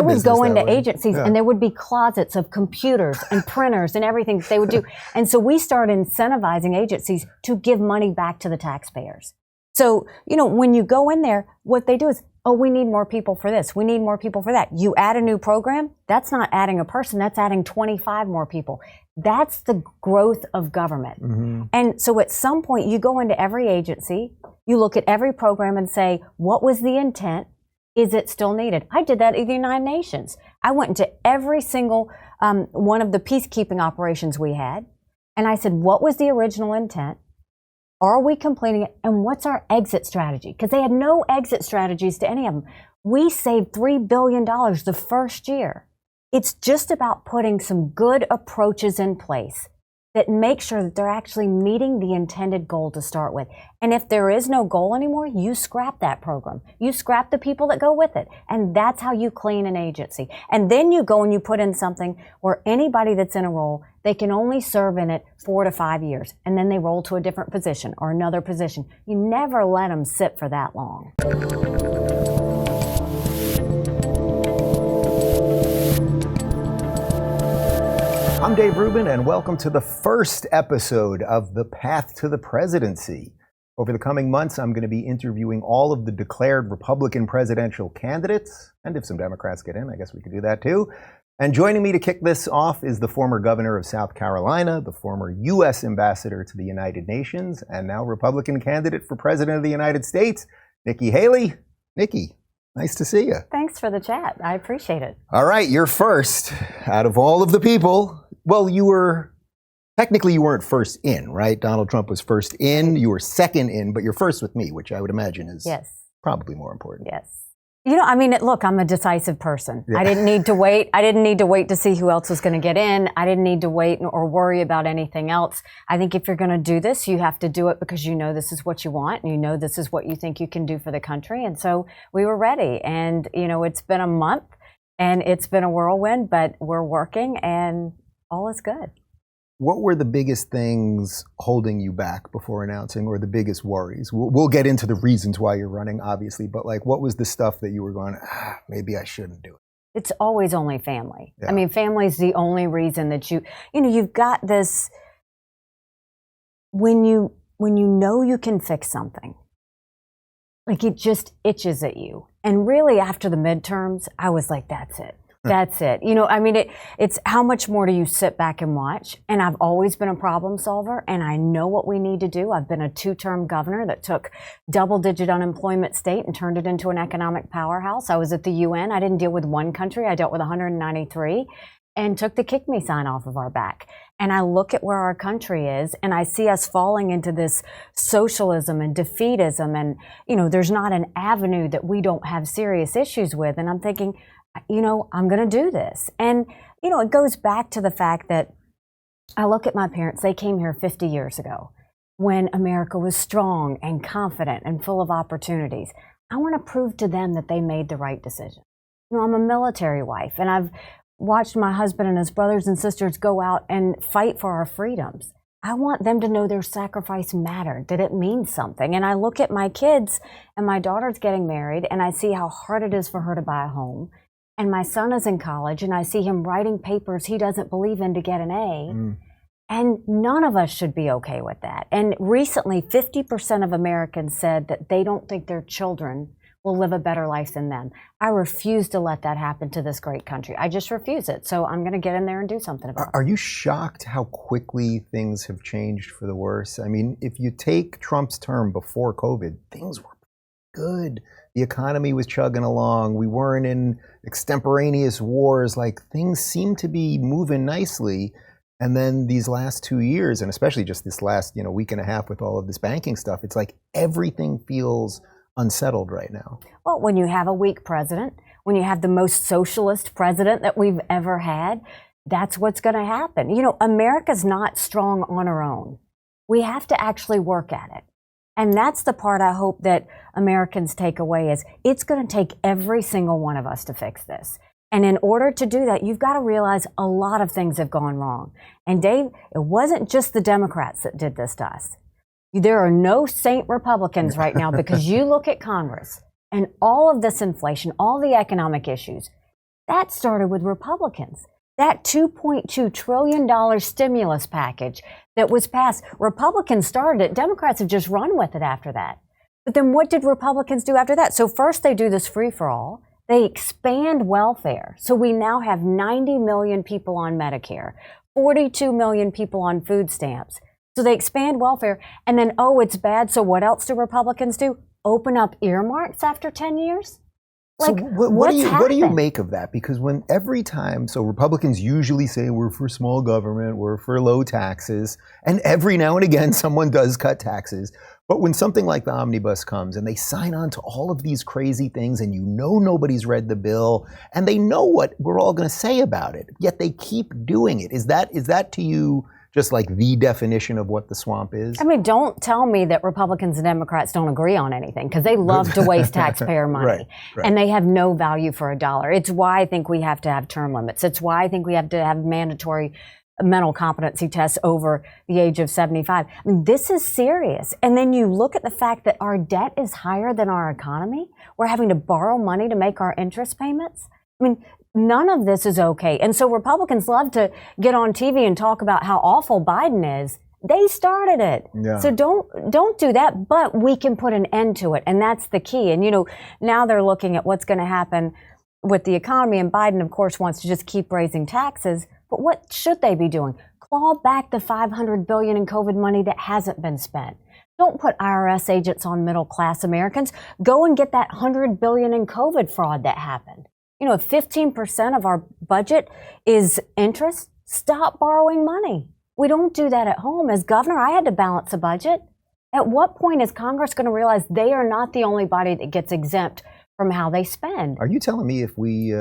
my business. I would go into way. agencies and there would be closets of computers and printers and everything that they would do. And so we started incentivizing agencies to give money back to the taxpayers. So, when you go in there, what they do is, oh, we need more people for this. We need more people for that. You add a new program, that's not adding a person, that's adding 25 more people. That's the growth of government. Mm-hmm. And so at some point, you go into every agency, you look at every program and say, what was the intent? Is it still needed? I did that at the United Nations. I went into every single one of the peacekeeping operations we had, and I said, what was the original intent? Are we completing it? And what's our exit strategy? Because they had no exit strategies to any of them. We saved $3 billion the first year. It's just about putting some good approaches in place that make sure that they're actually meeting the intended goal to start with. And if there is no goal anymore, you scrap that program. You scrap the people that go with it. And that's how you clean an agency. And then you go and you put in something where anybody that's in a role, they can only serve in it 4 to 5 years. And then they roll to a different position or another position. You never let them sit for that long. I'm Dave Rubin, and welcome to the first episode of The Path to the Presidency. Over the coming months, I'm going to be interviewing all of the declared Republican presidential candidates, and if some Democrats get in, I guess we could do that too. And joining me to kick this off is the former governor of South Carolina, the former U.S. ambassador to the United Nations, and now Republican candidate for president of the United States, Nikki Haley. Nikki, nice to see you. Thanks for the chat. I appreciate it. All right, you're first out of all of the people. Well, you weren't first in, right? Donald Trump was first in, you were second in, but you're first with me, which I would imagine is probably more important. Yes. Look, I'm a decisive person. Yeah. I didn't need to wait. I didn't need to wait to see who else was going to get in. I didn't need to wait or worry about anything else. I think if you're going to do this, you have to do it because you know this is what you want and you know this is what you think you can do for the country. And so we were ready. And, it's been a month and it's been a whirlwind, but we're working and all is good. What were the biggest things holding you back before announcing, or the biggest worries? We'll get into the reasons why you're running, obviously, but what was the stuff that you were going, maybe I shouldn't do it? It's always only family. Yeah. I mean, family's the only reason that you've got this, when you know you can fix something, it just itches at you. And really after the midterms, I was like, that's it. That's it. It's how much more do you sit back and watch? And I've always been a problem solver, and I know what we need to do. I've been a 2-term governor that took double-digit unemployment state and turned it into an economic powerhouse. I was at the UN. I didn't deal with one country. I dealt with 193 and took the kick me sign off of our back. And I look at where our country is, and I see us falling into this socialism and defeatism. And, there's not an avenue that we don't have serious issues with. And I'm thinking, I'm going to do this. And, it goes back to the fact that I look at my parents. They came here 50 years ago when America was strong and confident and full of opportunities. I want to prove to them that they made the right decision. I'm a military wife, and I've watched my husband and his brothers and sisters go out and fight for our freedoms. I want them to know their sacrifice mattered, that it means something. And I look at my kids, and my daughter's getting married, and I see how hard it is for her to buy a home. And my son is in college, and I see him writing papers he doesn't believe in to get an A. And none of us should be okay with that. And recently, 50% of Americans said that they don't think their children will live a better life than them. I refuse to let that happen to this great country. I just refuse it. So I'm going to get in there and do something about it. Are you shocked how quickly things have changed for the worse? I mean, if you take Trump's term before COVID, things were good. The economy was chugging along. We weren't in extemporaneous wars. Things seem to be moving nicely. And then these last 2 years, and especially just this last, week and a half with all of this banking stuff, it's like everything feels unsettled right now. Well, when you have a weak president, when you have the most socialist president that we've ever had, that's what's going to happen. America's not strong on her own. We have to actually work at it. And that's the part I hope that Americans take away is it's going to take every single one of us to fix this. And in order to do that, you've got to realize a lot of things have gone wrong. And Dave, it wasn't just the Democrats that did this to us. There are no saint Republicans right now because you look at Congress and all of this inflation, all the economic issues. That started with Republicans. That $2.2 trillion stimulus package that was passed, Republicans started it. Democrats have just run with it after that. But then what did Republicans do after that? So first they do this free-for-all. They expand welfare. So we now have 90 million people on Medicare, 42 million people on food stamps. So they expand welfare. And then, oh, it's bad. So what else do Republicans do? Open up earmarks after 10 years? Like, so what do you make of that? Because every time, so Republicans usually say we're for small government, we're for low taxes, and every now and again someone does cut taxes. But when something like the omnibus comes and they sign on to all of these crazy things and nobody's read the bill and they know what we're all going to say about it, yet they keep doing it. Is that to you just like the definition of what the swamp is? I mean, don't tell me that Republicans and Democrats don't agree on anything, because they love to waste taxpayer money. Right. And they have no value for a dollar. It's why I think we have to have term limits. It's why I think we have to have mandatory mental competency tests over the age of 75. I mean, this is serious. And then you look at the fact that our debt is higher than our economy. We're having to borrow money to make our interest payments. I mean, none of this is okay. And so Republicans love to get on TV and talk about how awful Biden is. They started it. Yeah. So don't do that, but we can put an end to it. And that's the key. And, now they're looking at what's going to happen with the economy. And Biden, of course, wants to just keep raising taxes. But what should they be doing? Claw back the $500 billion in COVID money that hasn't been spent. Don't put IRS agents on middle-class Americans. Go and get that $100 billion in COVID fraud that happened. If 15% of our budget is interest, stop borrowing money. We don't do that at home. As governor, I had to balance a budget. At what point is Congress going to realize they are not the only body that gets exempt from how they spend? Are you telling me if we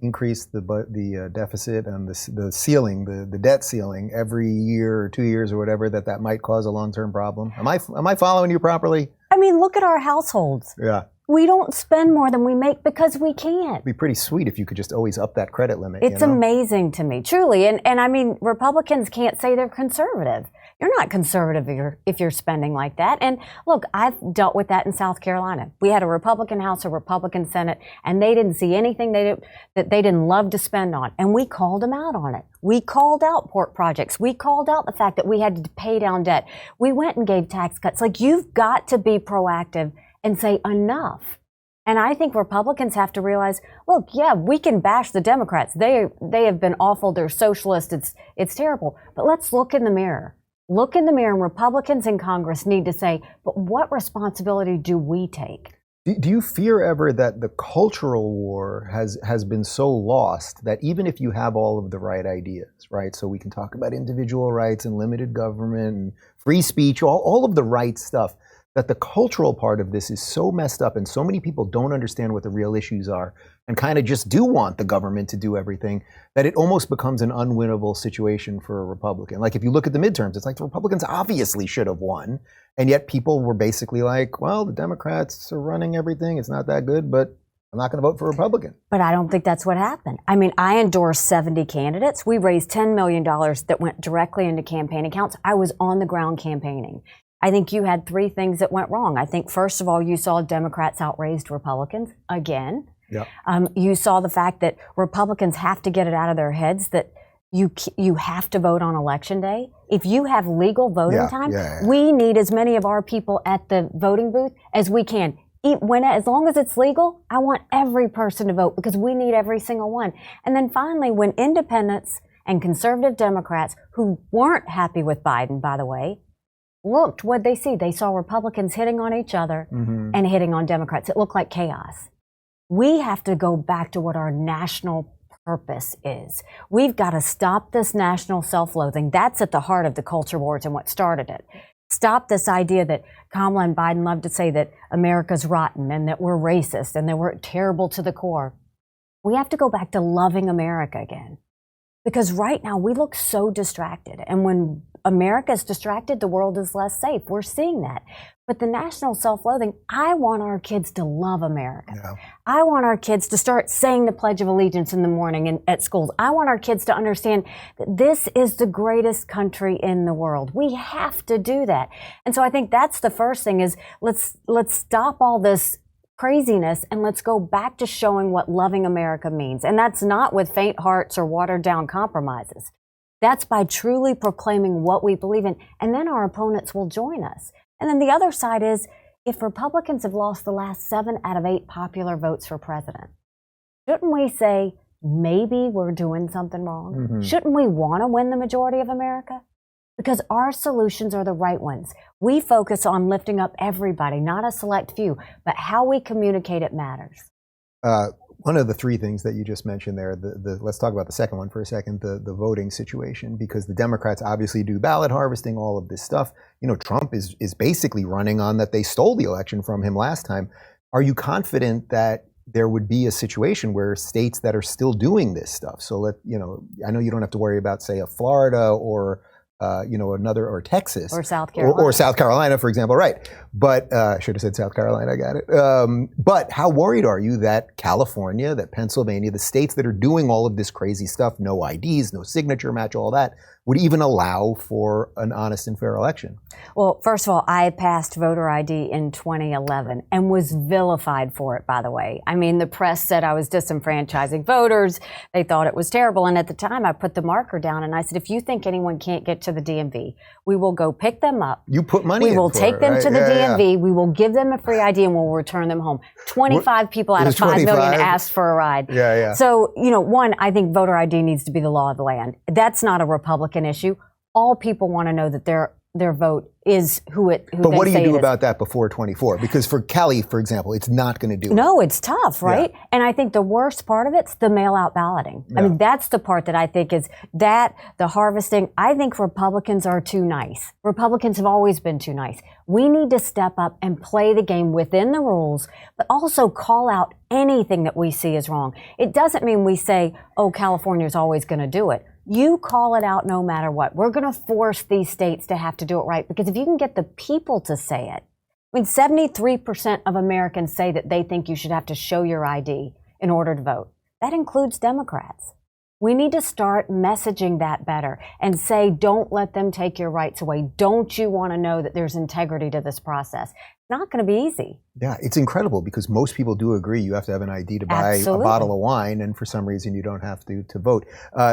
increase the deficit and the ceiling, the debt ceiling every year or 2 years or whatever, that might cause a long-term problem? Am I following you properly? I mean, look at our households. Yeah. We don't spend more than we make because we can't. It'd be pretty sweet if you could just always up that credit limit. It's amazing to me, truly. And I mean, Republicans can't say they're conservative. You're not conservative if you're spending like that. And look, I've dealt with that in South Carolina. We had a Republican House, a Republican Senate, and they didn't see anything that they didn't love to spend on. And we called them out on it. We called out port projects. We called out the fact that we had to pay down debt. We went and gave tax cuts. Like, you've got to be proactive and say enough. And I think Republicans have to realize, look, yeah, we can bash the Democrats. They have been awful. They're socialist. It's terrible. But let's look in the mirror. Look in the mirror, and Republicans in Congress need to say, but what responsibility do we take? Do you fear ever that the cultural war has been so lost that even if you have all of the right ideas, right? So we can talk about individual rights and limited government and free speech, all of the right stuff, that the cultural part of this is so messed up and so many people don't understand what the real issues are and kind of just do want the government to do everything, that it almost becomes an unwinnable situation for a Republican. Like, if you look at the midterms, it's like the Republicans obviously should have won, and yet people were basically like, well, the Democrats are running everything, it's not that good, but I'm not going to vote for a Republican. But I don't think that's what happened. I mean, I endorsed 70 candidates. We raised $10 million that went directly into campaign accounts. I was on the ground campaigning. I think you had three things that went wrong. I think, first of all, you saw Democrats outraised Republicans again. Yep. You saw the fact that Republicans have to get it out of their heads that you have to vote on Election Day. If you have legal voting time, we need as many of our people at the voting booth as we can. As long as it's legal, I want every person to vote because we need every single one. And then finally, when independents and conservative Democrats, who weren't happy with Biden, by the way, looked, what'd they see? They saw Republicans hitting on each other and hitting on Democrats. It looked like chaos. We have to go back to what our national purpose is. We've got to stop this national self-loathing. That's at the heart of the culture wars and what started it. Stop this idea that Kamala and Biden love to say that America's rotten and that we're racist and that we're terrible to the core. We have to go back to loving America again. Because right now we look so distracted. And when America is distracted, the world is less safe. We're seeing that. But the national self-loathing, I want our kids to love America. Yeah. I want our kids to start saying the Pledge of Allegiance in the morning at schools. I want our kids to understand that this is the greatest country in the world. We have to do that. And so I think that's the first thing is let's stop all this craziness and let's go back to showing what loving America means. And that's not with faint hearts or watered down compromises. That's by truly proclaiming what we believe in. And then our opponents will join us. And then the other side is, if Republicans have lost the last 7 out of 8 popular votes for president, shouldn't we say, maybe we're doing something wrong? Mm-hmm. Shouldn't we want to win the majority of America? Because our solutions are the right ones. We focus on lifting up everybody, not a select few, but how we communicate it matters. One of the 3 things that you just mentioned there, let's talk about the second one for a second, the voting situation, because the Democrats obviously do ballot harvesting, all of this stuff. You know, Trump is basically running on that they stole the election from him last time. Are you confident that there would be a situation where states that are still doing this stuff, so I know you don't have to worry about, say, a Florida or or Texas. Or South Carolina. Or South Carolina, for example, right. But I should have said South Carolina, I got it. But how worried are you that California, that Pennsylvania, the states that are doing all of this crazy stuff, no IDs, no signature match, all that, would even allow for an honest and fair election? Well, first of all, I passed voter ID in 2011 and was vilified for it, by the way. I mean, the press said I was disenfranchising voters. They thought it was terrible. And at the time, I put the marker down and I said, if you think anyone can't get to the DMV, we will go pick them up. You put money in. We will take them to the DMV. We will give them a free ID and we'll return them home. 25 people out of 5 million asked for a ride. Yeah. So, one, I think voter ID needs to be the law of the land. That's not a Republican issue. All people want to know that their vote is who they say it is. But what do you do about that before 24? Because for Cali, for example, it's not going to do it. No, it's tough, right? Yeah. And I think the worst part of it's the mail-out balloting. Yeah. I mean, that's the part that I think is the harvesting. I think Republicans are too nice. Republicans have always been too nice. We need to step up and play the game within the rules, but also call out anything that we see is wrong. It doesn't mean we say, oh, California's always going to do it. You call it out no matter what. We're going to force these states to have to do it right, because if you can get the people to say it, I mean, 73% of Americans say that they think you should have to show your ID in order to vote. That includes Democrats. We need to start messaging that better and say, don't let them take your rights away. Don't you want to know that there's integrity to this process? It's not going to be easy. Yeah, it's incredible because most people do agree you have to have an ID to buy Absolutely. A bottle of wine, and for some reason you don't have to vote.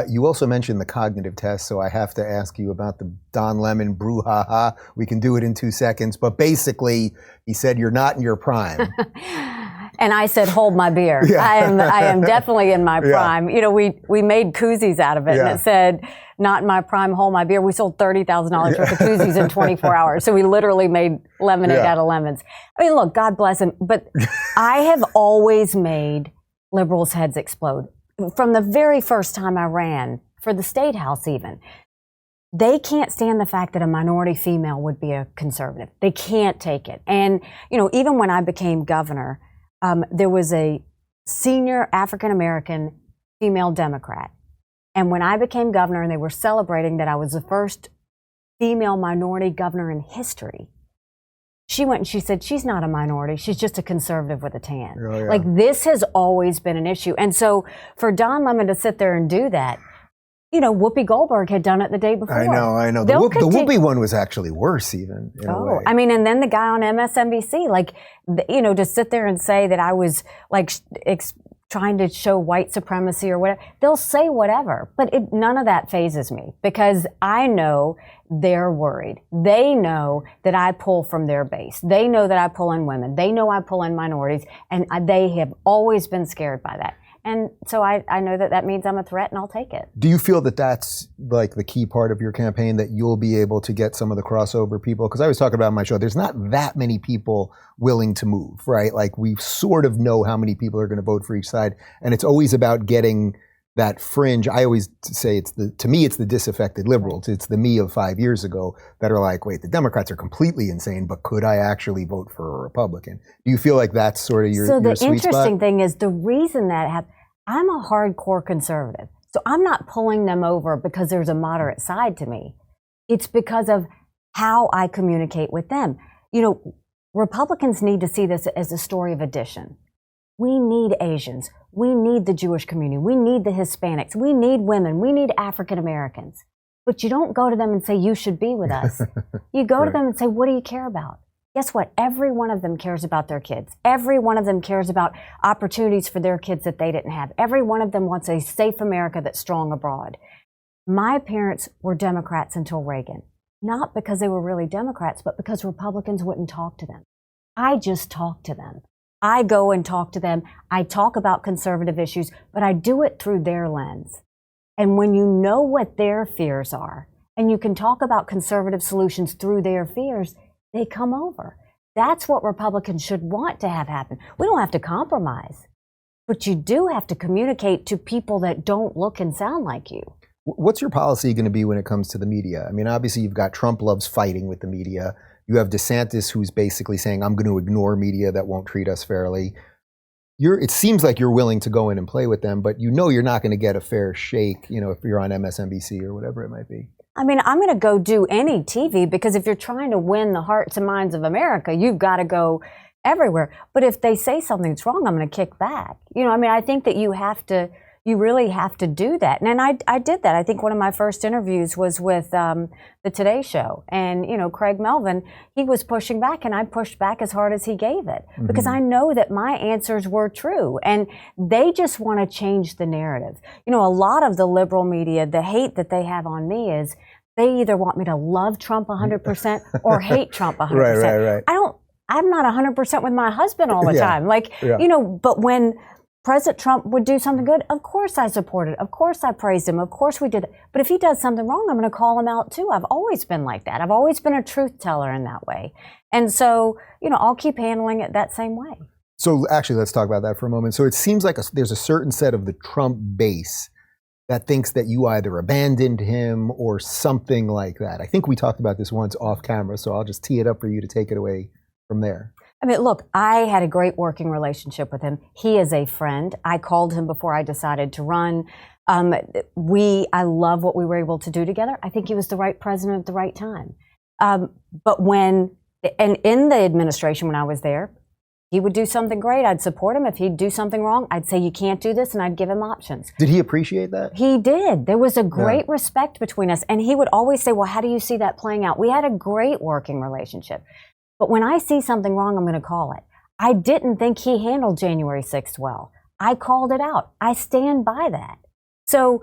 You also mentioned the cognitive test, so I have to ask you about the Don Lemon brouhaha. We can do it in 2 seconds, but basically he said you're not in your prime. And I said, hold my beer. Yeah. I am definitely in my prime. Yeah. We made koozies out of it, and it said, not in my prime, hold my beer. We sold $30,000 worth of koozies in 24 hours. So we literally made lemonade out of lemons. I mean, look, God bless him. But I have always made liberals' heads explode. From the very first time I ran for the state house even. They can't stand the fact that a minority female would be a conservative. They can't take it. And, even when I became governor, there was a senior African-American female Democrat. And when I became governor and they were celebrating that I was the first female minority governor in history, she went and she said, she's not a minority. She's just a conservative with a tan. Oh, yeah. Like, this has always been an issue. And so for Don Lemon to sit there and do that, Whoopi Goldberg had done it the day before. I know. The Whoopi one was actually worse even, in a way. I mean, and then the guy on MSNBC, to sit there and say that I was trying to show white supremacy or whatever. They'll say whatever, but none of that phases me because I know they're worried. They know that I pull from their base. They know that I pull in women. They know I pull in minorities, and they have always been scared by that. And so I know that means I'm a threat, and I'll take it. Do you feel that that's the key part of your campaign, that you'll be able to get some of the crossover people? Because I was talking about on my show, there's not that many people willing to move, right? We sort of know how many people are going to vote for each side, and it's always about getting that fringe. I always say to me, it's the disaffected liberals. It's the me of 5 years ago that are like, wait, the Democrats are completely insane, but could I actually vote for a Republican? Do you feel like that's sort of your sweet spot? So the interesting thing is the reason that happened, I'm a hardcore conservative. So I'm not pulling them over because there's a moderate side to me. It's because of how I communicate with them. Republicans need to see this as a story of addition. We need Asians. We need the Jewish community. We need the Hispanics. We need women. We need African Americans. But you don't go to them and say, you should be with us. You go to them and say, what do you care about? Guess what? Every one of them cares about their kids. Every one of them cares about opportunities for their kids that they didn't have. Every one of them wants a safe America that's strong abroad. My parents were Democrats until Reagan, not because they were really Democrats, but because Republicans wouldn't talk to them. I just talk to them. I go and talk to them. I talk about conservative issues, but I do it through their lens. And when you know what their fears are, and you can talk about conservative solutions through their fears, they come over. That's what Republicans should want to have happen. We don't have to compromise, but you do have to communicate to people that don't look and sound like you. What's your policy going to be when it comes to the media? I mean, obviously you've got Trump loves fighting with the media. You have DeSantis who's basically saying, I'm going to ignore media that won't treat us fairly. It seems like you're willing to go in and play with them, but you know you're not going to get a fair shake, if you're on MSNBC or whatever it might be. I mean, I'm going to go do any TV because if you're trying to win the hearts and minds of America, you've got to go everywhere. But if they say something's wrong, I'm going to kick back. I think that you really have to do that. And I did that. I think one of my first interviews was with the Today Show. And, Craig Melvin, he was pushing back and I pushed back as hard as he gave it because I know that my answers were true. And they just want to change the narrative. A lot of the liberal media, the hate that they have on me is they either want me to love Trump 100% or hate Trump 100%. Right. I'm not 100% with my husband all the time. But when President Trump would do something good, of course I supported it. Of course I praised him. Of course we did it. But if he does something wrong, I'm going to call him out too. I've always been like that. I've always been a truth teller in that way. And so, I'll keep handling it that same way. So actually, let's talk about that for a moment. So it seems like there's a certain set of the Trump base that thinks that you either abandoned him or something like that. I think we talked about this once off camera, so I'll just tee it up for you to take it away from there. I mean, look, I had a great working relationship with him. He is a friend. I called him before I decided to run. I love what we were able to do together. I think he was the right president at the right time. But in the administration when I was there, he would do something great. I'd support him. If he'd do something wrong, I'd say, you can't do this, and I'd give him options. Did he appreciate that? He did. There was a great respect between us. And he would always say, well, how do you see that playing out? We had a great working relationship. But when I see something wrong, I'm going to call it. I didn't think he handled January 6th well. I called it out. I stand by that. So,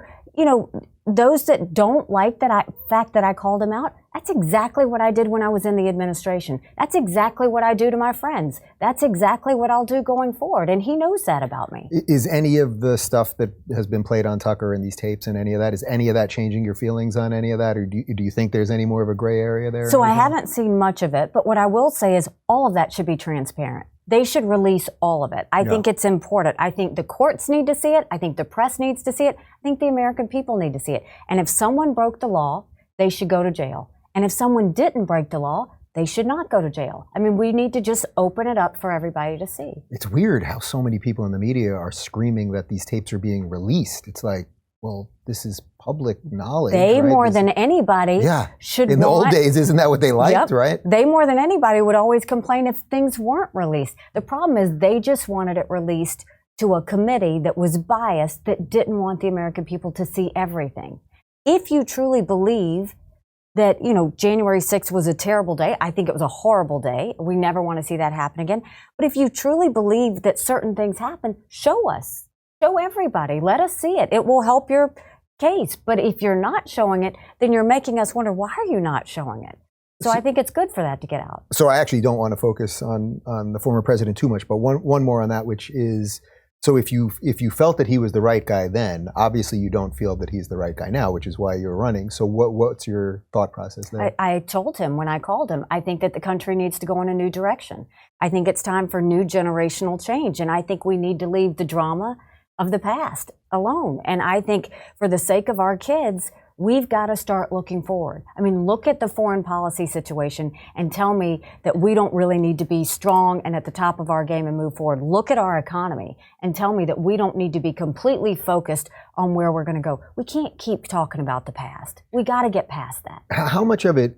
those that don't like fact that I called him out, that's exactly what I did when I was in the administration. That's exactly what I do to my friends. That's exactly what I'll do going forward. And he knows that about me. Is any of the stuff that has been played on Tucker in these tapes and any of that, is any of that changing your feelings on any of that? Or do you think there's any more of a gray area there? So I haven't seen much of it, but what I will say is all of that should be transparent. They should release all of it. I think it's important. I think the courts need to see it. I think the press needs to see it. I think the American people need to see it. And if someone broke the law, they should go to jail. And if someone didn't break the law, they should not go to jail. I mean, we need to just open it up for everybody to see. It's weird how so many people in the media are screaming that these tapes are being released. It's like, well, this is public knowledge. They more than anybody should in the old days, isn't that what they liked, right? They more than anybody would always complain if things weren't released. The problem is they just wanted it released to a committee that was biased, that didn't want the American people to see everything. If you truly believe that, January 6th was a terrible day, I think it was a horrible day. We never want to see that happen again. But if you truly believe that certain things happen, show us. Show everybody. Let us see it. It will help your case. But if you're not showing it, then you're making us wonder, why are you not showing it? So I think it's good for that to get out. So I actually don't want to focus on the former president too much, but one more on that, which is, so if you felt that he was the right guy then, obviously you don't feel that he's the right guy now, which is why you're running. So what's your thought process there? I told him when I called him, I think that the country needs to go in a new direction. I think it's time for new generational change. And I think we need to leave the drama of the past alone. And I think for the sake of our kids, we've got to start looking forward. I mean, look at the foreign policy situation and tell me that we don't really need to be strong and at the top of our game and move forward. Look at our economy and tell me that we don't need to be completely focused on where we're going to go. We can't keep talking about the past. We got to get past that. How much of it,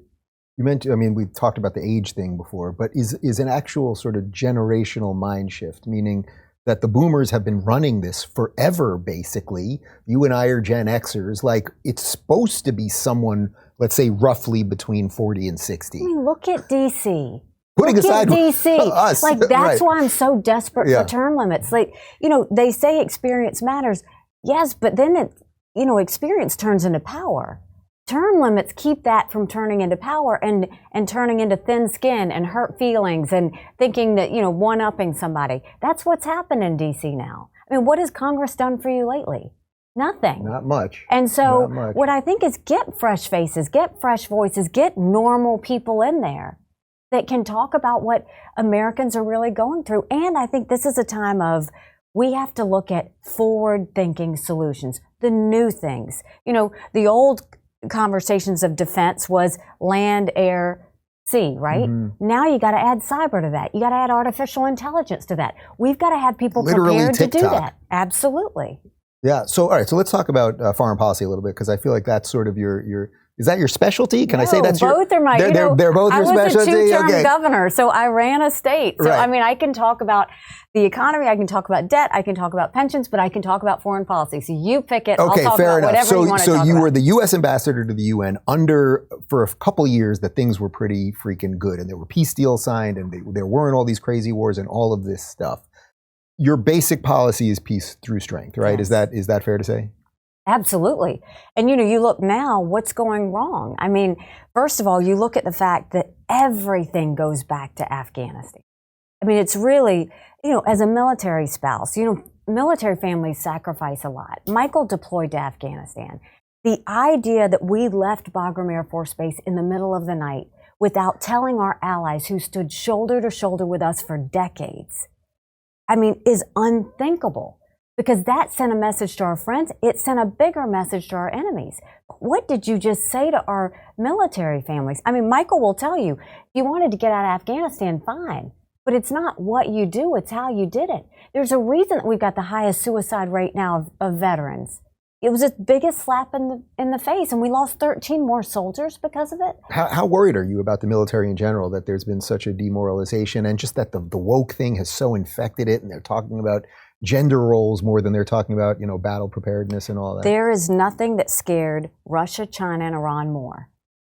we talked about the age thing before, but is an actual sort of generational mind shift, meaning that the boomers have been running this forever, basically. You and I are Gen Xers. Like, it's supposed to be someone, let's say, roughly between 40 and 60. I mean, look at D.C. Putting aside DC, us. like that's right. why I'm so desperate for term limits. Like, they say experience matters. Yes, but then experience turns into power. Term limits keep that from turning into power and turning into thin skin and hurt feelings and thinking that, one-upping somebody. That's what's happened in DC now. I mean, what has Congress done for you lately? Nothing. Not much. And so what I think is get fresh faces, get fresh voices, get normal people in there that can talk about what Americans are really going through. And I think this is a time of we have to look at forward-thinking solutions, the new things. The old conversations of defense was land, air, sea, right? Mm-hmm. Now you got to add cyber to that. You got to add artificial intelligence to that. We've got to have people prepared to do that. Absolutely. Yeah. So, all right. So let's talk about foreign policy a little bit, because I feel like that's sort of your is that your specialty? Can I say that's both are my, they're both your specialty? I was a 2-term governor, so I ran a state. So, I mean, I can talk about the economy, I can talk about debt, I can talk about pensions, but I can talk about foreign policy. So you pick it, okay, I'll talk fair about enough. whatever you want to talk about. So you were the U.S. ambassador to the UN for a couple years that things were pretty freaking good, and there were peace deals signed, and there weren't all these crazy wars and all of this stuff. Your basic policy is peace through strength, right? Yes. Is that fair to say? Absolutely. And you look now, what's going wrong? I mean, first of all, you look at the fact that everything goes back to Afghanistan. I mean, it's really, as a military spouse, military families sacrifice a lot. Michael deployed to Afghanistan. The idea that we left Bagram Air Force Base in the middle of the night without telling our allies who stood shoulder to shoulder with us for decades, I mean, is unthinkable. Because that sent a message to our friends. It sent a bigger message to our enemies. What did you just say to our military families? I mean, Michael will tell you, you wanted to get out of Afghanistan, fine. But it's not what you do, it's how you did it. There's a reason that we've got the highest suicide rate now of veterans. It was the biggest slap in the face, and we lost 13 more soldiers because of it. How worried are you about the military in general, that there's been such a demoralization, and just that the woke thing has so infected it, and they're talking about gender roles more than they're talking about, battle preparedness and all that? There is nothing that scared Russia, China, and Iran more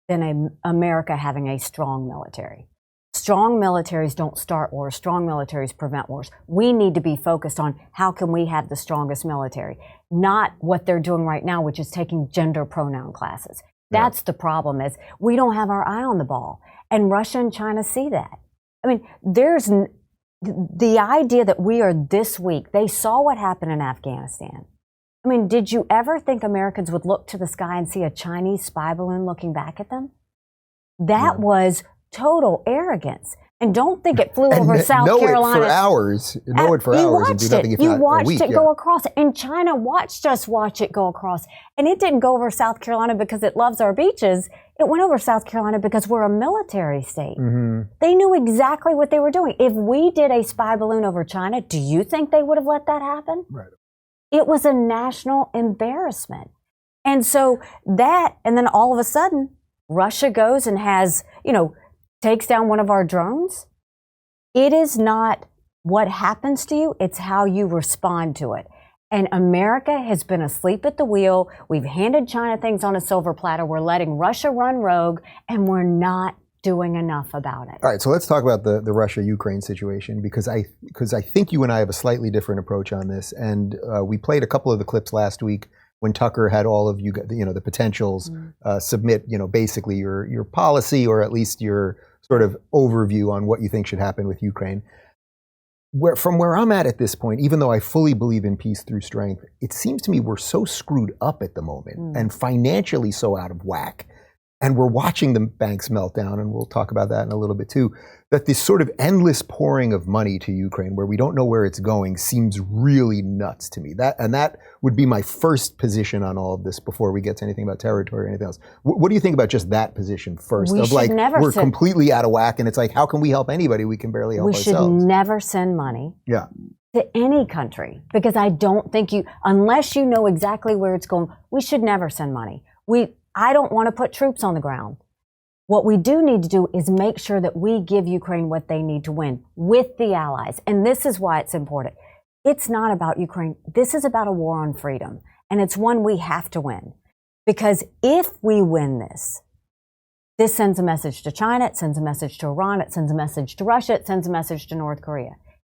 than America having a strong military. Strong militaries don't start wars. Strong militaries prevent wars. We need to be focused on how can we have the strongest military, not what they're doing right now, which is taking gender pronoun classes. That's the problem, is we don't have our eye on the ball. And Russia and China see that. I mean, there's the idea that we are this weak. They saw what happened in Afghanistan. I mean, did you ever think Americans would look to the sky and see a Chinese spy balloon looking back at them? That was total arrogance. And don't think it flew over South Carolina. Know it for hours and do nothing if not a week. You watched it go across, and China watched us watch it go across. And it didn't go over South Carolina because it loves our beaches. It went over South Carolina because we're a military state. Mm-hmm. They knew exactly what they were doing. If we did a spy balloon over China, do you think they would have let that happen? Right. It was a national embarrassment. And so that, and then all of a sudden, Russia goes and has, takes down one of our drones. It is not what happens to you, it's how you respond to it. And America has been asleep at the wheel. We've handed China things on a silver platter. We're letting Russia run rogue, and we're not doing enough about it. All right, so let's talk about the Russia-Ukraine situation, because I think you and I have a slightly different approach on this. And we played a couple of the clips last week when Tucker had all of you, the potentials submit, basically your policy, or at least your sort of overview on what you think should happen with Ukraine. From where I'm at this point, even though I fully believe in peace through strength, it seems to me we're so screwed up at the moment and financially so out of whack. And we're watching the banks melt down, and we'll talk about that in a little bit too, that this sort of endless pouring of money to Ukraine, where we don't know where it's going, seems really nuts to me. That would be my first position on all of this before we get to anything about territory or anything else. What do you think about just that position first? We're completely out of whack, and it's like, how can we help anybody? We can barely help ourselves. We should never send money to any country, because I don't think unless you know exactly where it's going, we should never send money. I don't want to put troops on the ground. What we do need to do is make sure that we give Ukraine what they need to win with the allies. And this is why it's important. It's not about Ukraine. This is about a war on freedom. And it's one we have to win. Because if we win this, This sends a message to China, it sends a message to Iran, it sends a message to Russia, it sends a message to North Korea.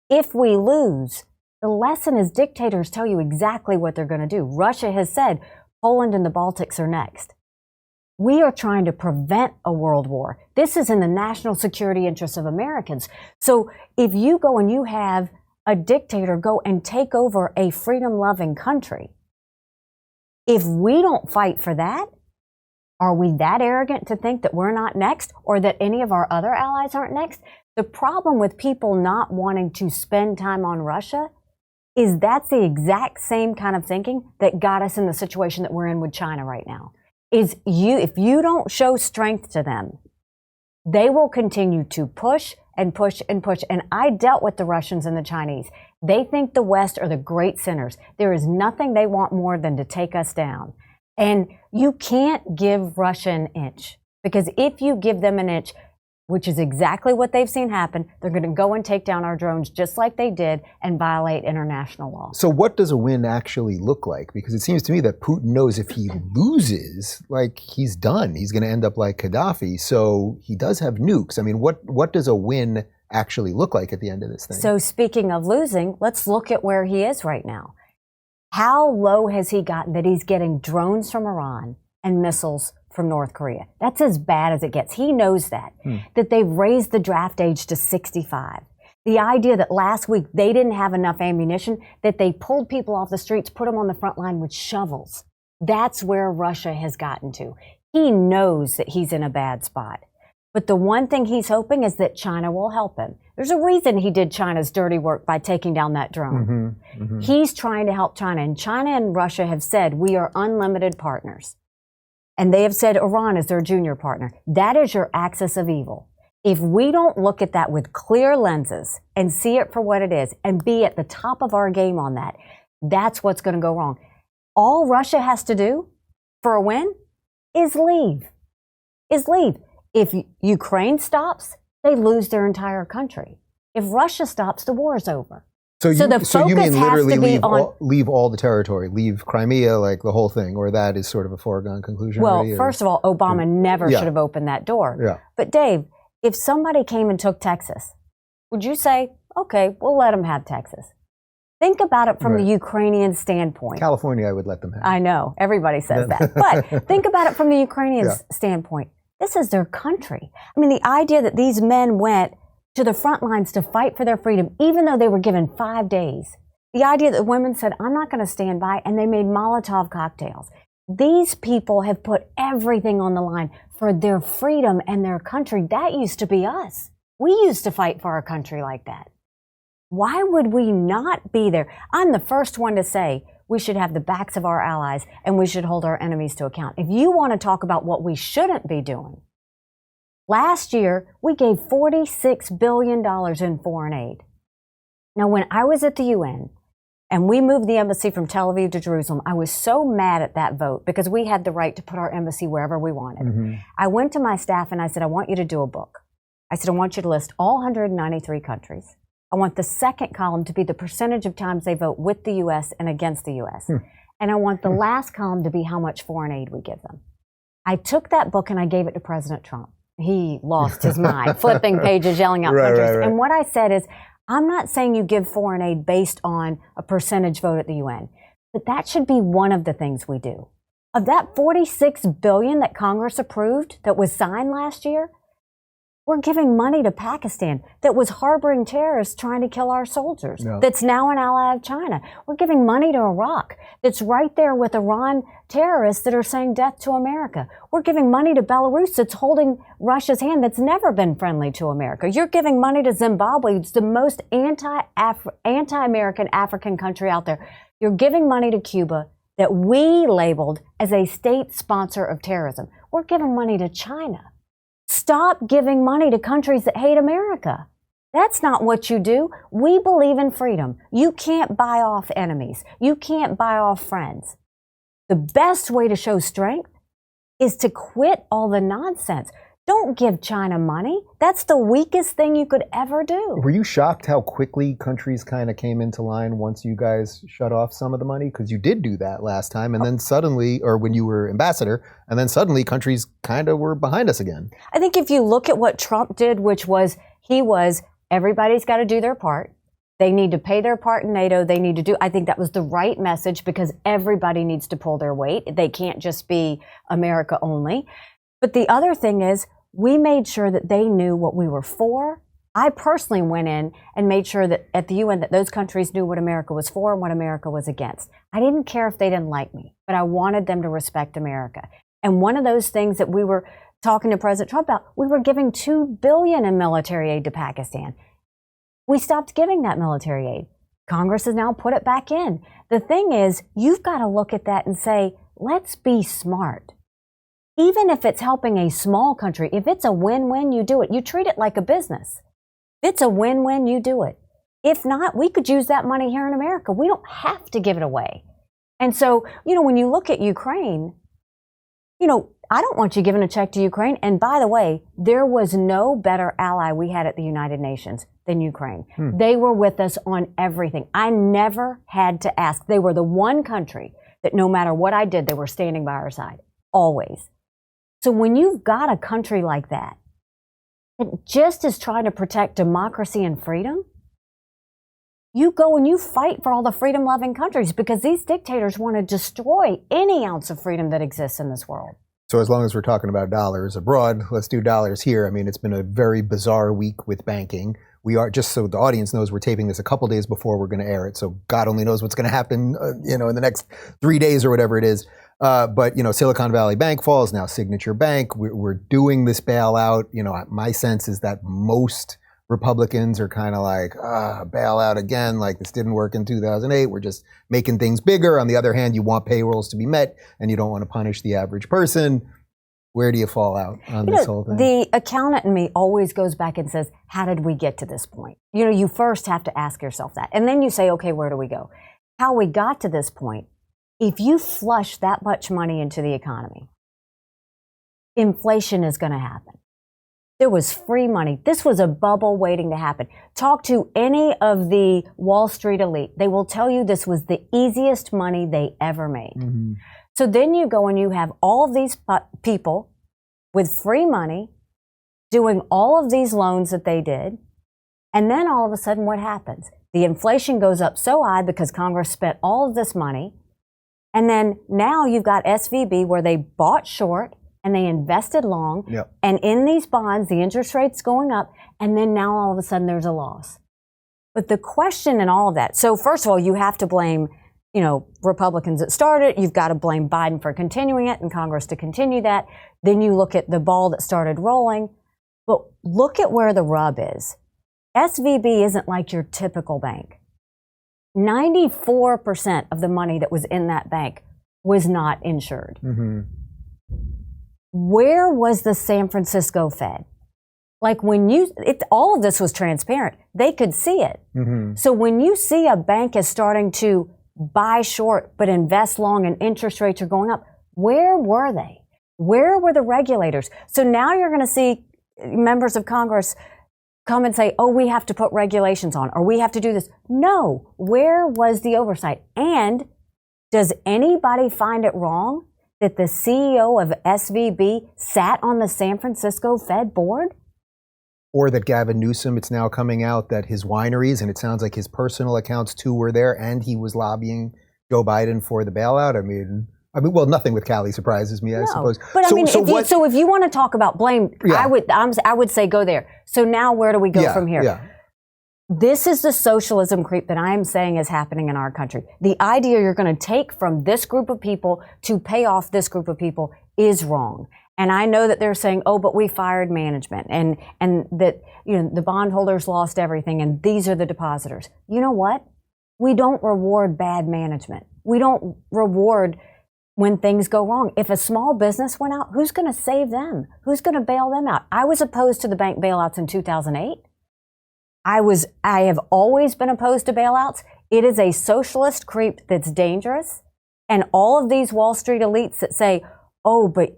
If we lose, the lesson is dictators tell you exactly what they're going to do. Russia has said Poland and the Baltics are next. We are trying to prevent a world war. This is in the national security interests of Americans. So if you go and you have a dictator go and take over a freedom-loving country, if we don't fight for that, are we that arrogant to think that we're not next or that any of our other allies aren't next? The problem with people not wanting to spend time on Russia is that's the exact same kind of thinking that got us in the situation that we're in with China right now. If you don't show strength to them, they will continue to push and push and push. And I dealt with the Russians and the Chinese. They think the West are the great sinners. There is nothing they want more than to take us down. And you can't give Russia an inch, because if you give them an inch, which is exactly what they've seen happen, they're going to go and take down our drones just like they did and violate international law. So what does a win actually look like? Because it seems to me that Putin knows if he loses, like, he's done. He's going to end up like Gaddafi. So he does have nukes. I mean, what does a win actually look like at the end of this thing? So speaking of losing, let's look at where he is right now. How low has he gotten that he's getting drones from Iran and missiles from North Korea? That's as bad as it gets. He knows that they've raised the draft age to 65. The idea that last week they didn't have enough ammunition, that they pulled people off the streets, put them on the front line with shovels. That's where Russia has gotten to. He knows that he's in a bad spot. But the one thing he's hoping is that China will help him. There's a reason he did China's dirty work by taking down that drone. He's trying to help China, and China and Russia have said we are unlimited partners. And they have said Iran is their junior partner. That is your axis of evil. If we don't look at that with clear lenses and see it for what it is and be at the top of our game on that, that's what's going to go wrong. All Russia has to do for a win is leave. If Ukraine stops, they lose their entire country. If Russia stops, the war's over. So you mean literally leave all the territory, leave Crimea, like the whole thing, or that is sort of a foregone conclusion? Well, first of all, Obama never should have opened that door. Yeah. But Dave, if somebody came and took Texas, would you say, okay, we'll let them have Texas? Think about it from the Ukrainian standpoint. California, I would let them have. I know, everybody says that. But think about it from the Ukrainian standpoint. This is their country. I mean, the idea that these men went to the front lines to fight for their freedom, even though they were given 5 days. The idea that women said, I'm not going to stand by, and they made Molotov cocktails. These people have put everything on the line for their freedom and their country. That used to be us. We used to fight for our country like that. Why would we not be there? I'm the first one to say we should have the backs of our allies and we should hold our enemies to account. If you want to talk about what we shouldn't be doing, last year we gave $46 billion in foreign aid. Now, when I was at the UN and we moved the embassy from Tel Aviv to Jerusalem, I was so mad at that vote because we had the right to put our embassy wherever we wanted. I went to my staff and I said, I want you to do a book. I said, I want you to list all 193 countries. I want the second column to be the percentage of times they vote with the U.S. and against the U.S. And I want the last column to be how much foreign aid we give them. I took that book and I gave it to President Trump. He lost his mind, flipping pages, yelling out countries. Right. And what I said is, I'm not saying you give foreign aid based on a percentage vote at the UN, but that should be one of the things we do. Of that $46 billion that Congress approved that was signed last year, we're giving money to Pakistan that was harboring terrorists trying to kill our soldiers, that's now an ally of China. We're giving money to Iraq that's right there with Iran terrorists that are saying death to America. We're giving money to Belarus that's holding Russia's hand that's never been friendly to America. You're giving money to Zimbabwe. It's the most anti-American African country out there. You're giving money to Cuba that we labeled as a state sponsor of terrorism. We're giving money to China. Stop giving money to countries that hate America. That's not what you do. We believe in freedom. You can't buy off enemies. You can't buy off friends. The best way to show strength is to quit all the nonsense. Don't give China money. That's the weakest thing you could ever do. Were you shocked how quickly countries kind of came into line once you guys shut off some of the money? Because you did do that last time, and then suddenly, or when you were ambassador, and then suddenly countries kind of were behind us again. I think if you look at what Trump did, which was, everybody's got to do their part. They need to pay their part in NATO. I think that was the right message because everybody needs to pull their weight. They can't just be America only. But the other thing is, we made sure that they knew what we were for. I personally went in and made sure that at the UN that those countries knew what America was for and what America was against. I didn't care if they didn't like me, but I wanted them to respect America. And one of those things that we were talking to President Trump about, we were giving $2 billion in military aid to Pakistan. We stopped giving that military aid. Congress has now put it back in. The thing is, you've got to look at that and say, let's be smart. Even if it's helping a small country, if it's a win-win, you do it. You treat it like a business. If it's a win-win, you do it. If not, we could use that money here in America. We don't have to give it away. And so, when you look at Ukraine, I don't want you giving a check to Ukraine. And by the way, there was no better ally we had at the United Nations than Ukraine. They were with us on everything. I never had to ask. They were the one country that no matter what I did, they were standing by our side, always. So when you've got a country like that just is trying to protect democracy and freedom, you go and you fight for all the freedom-loving countries because these dictators want to destroy any ounce of freedom that exists in this world. So as long as we're talking about dollars abroad, let's do dollars here. I mean, it's been a very bizarre week with banking. We are, just so the audience knows, we're taping this a couple days before we're going to air it. So God only knows what's going to happen, in the next 3 days or whatever it is. But Silicon Valley Bank falls, now Signature Bank. We're doing this bailout. My sense is that most Republicans are kind of like, bailout again, like this didn't work in 2008. We're just making things bigger. On the other hand, you want payrolls to be met and you don't want to punish the average person. Where do you fall out on this whole thing? The accountant in me always goes back and says, how did we get to this point? You first have to ask yourself that. And then you say, okay, where do we go? How we got to this point. If you flush that much money into the economy, inflation is going to happen. There was free money. This was a bubble waiting to happen. Talk to any of the Wall Street elite. They will tell you this was the easiest money they ever made. Mm-hmm. So then you go and you have all of these people with free money doing all of these loans that they did. And then all of a sudden what happens? The inflation goes up so high because Congress spent all of this money. And then now you've got SVB where they bought short and they invested long. Yep. And in these bonds, the interest rate's going up. And then now all of a sudden there's a loss. But the question in all of that, so first of all, you have to blame, Republicans that started it. You've got to blame Biden for continuing it and Congress to continue that. Then you look at the ball that started rolling. But look at where the rub is. SVB isn't like your typical bank. 94% of the money that was in that bank was not insured. Mm-hmm. Where was the San Francisco Fed? Like all of this was transparent. They could see it. Mm-hmm. So when you see a bank is starting to buy short but invest long and interest rates are going up, where were they? Where were the regulators? So now you're going to see members of Congress come and say, oh, we have to put regulations on, or we have to do this. No, where was the oversight? And does anybody find it wrong that the CEO of SVB sat on the San Francisco Fed board? Or that Gavin Newsom, it's now coming out that his wineries, and it sounds like his personal accounts too were there, and he was lobbying Joe Biden for the bailout. I mean, well, nothing with Cali surprises me, I suppose. But if you want to talk about blame, yeah. I would say go there. So now where do we go from here? Yeah. This is the socialism creep that I am saying is happening in our country. The idea you're going to take from this group of people to pay off this group of people is wrong. And I know that they're saying, oh, but we fired management and that, the bondholders lost everything and these are the depositors. You know what? We don't reward bad management. We don't reward when things go wrong. If a small business went out, who's going to save them? Who's going to bail them out? I was opposed to the bank bailouts in 2008. I have always been opposed to bailouts. It is a socialist creep that's dangerous. And all of these Wall Street elites that say, oh, but,